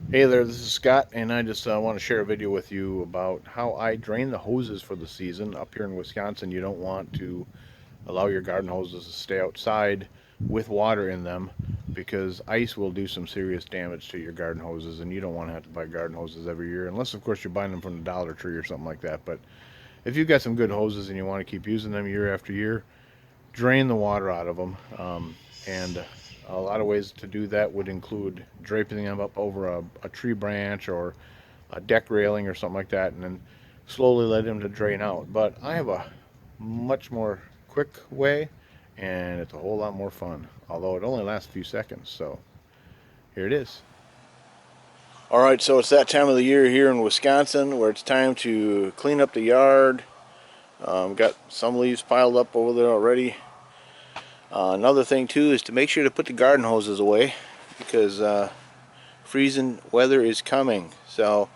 Hey there, this is Scott, and I just want to share a video with you about how I drain the hoses for the season. Up here in Wisconsin, you don't want to allow your garden hoses to stay outside with water in them because ice will do some serious damage to your garden hoses, and you don't want to have to buy garden hoses every year, unless, of course, you're buying them from the Dollar Tree or something like that. But if you've got some good hoses and you want to keep using them year after year, drain the water out of them. And a lot of ways to do that would include draping them up over a tree branch or a deck railing or something like that, and then slowly let them to drain out. But I have a much more quick way, and it's a whole lot more fun, although it only lasts a few seconds. So here it is. All right, so it's that time of the year here in Wisconsin where it's time to clean up the yard. Got some leaves piled up over there already. Another thing too is to make sure to put the garden hoses away because freezing weather is coming. So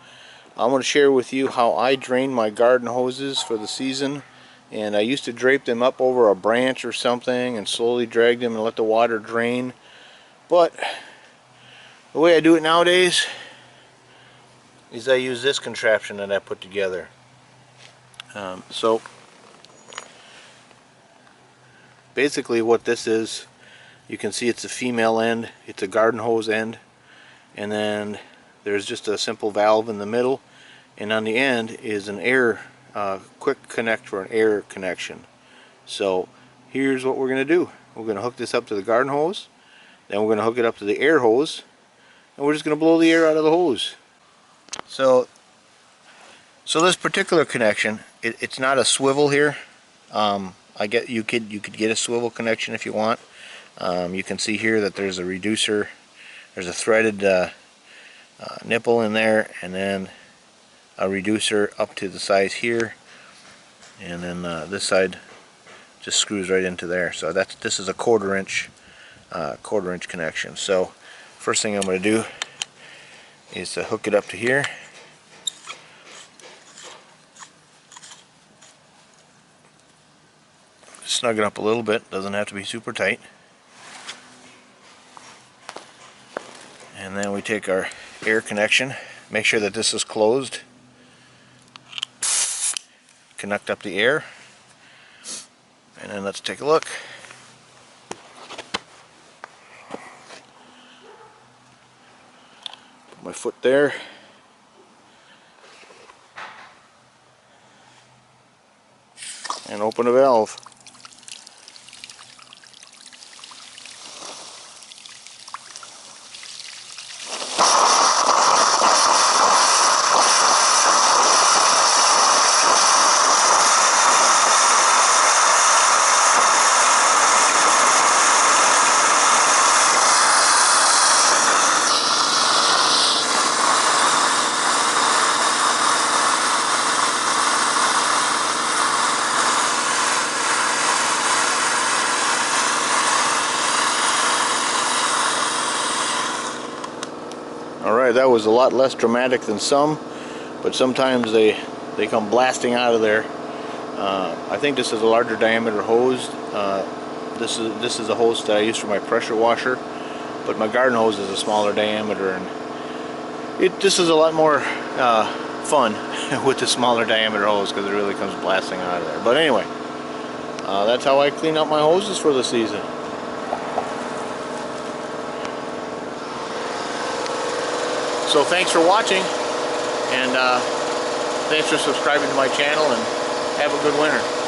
I'm going to share with you how I drain my garden hoses for the season. And I used to drape them up over a branch or something and slowly drag them and let the water drain. But the way I do it nowadays is I use this contraption that I put together. So basically what this is, you can see it's a female end, it's a garden hose end, and then there's just a simple valve in the middle, and on the end is an air quick connect for an air connection. So here's what we're going to do. We're going to hook this up to the garden hose, then we're going to hook it up to the air hose, and we're just going to blow the air out of the hose. So this particular connection, it's not a swivel here. You could get a swivel connection if you want. You can see here that there's a reducer, there's a threaded nipple in there, and then a reducer up to the size here, and then this side just screws right into there. So this is a quarter inch connection. So first thing I'm going to do is to hook it up to here. Snug it up a little bit, doesn't have to be super tight. And then we take our air connection, make sure that this is closed, connect up the air, and then let's take a look. Put my foot there. And open the valve. Alright, that was a lot less dramatic than some, but sometimes they come blasting out of there. I think this is a larger diameter hose. This is a hose that I use for my pressure washer, but my garden hose is a smaller diameter, and this is a lot more fun with the smaller diameter hose because it really comes blasting out of there. But anyway, that's how I clean up my hoses for the season. So thanks for watching, and thanks for subscribing to my channel, and have a good winter.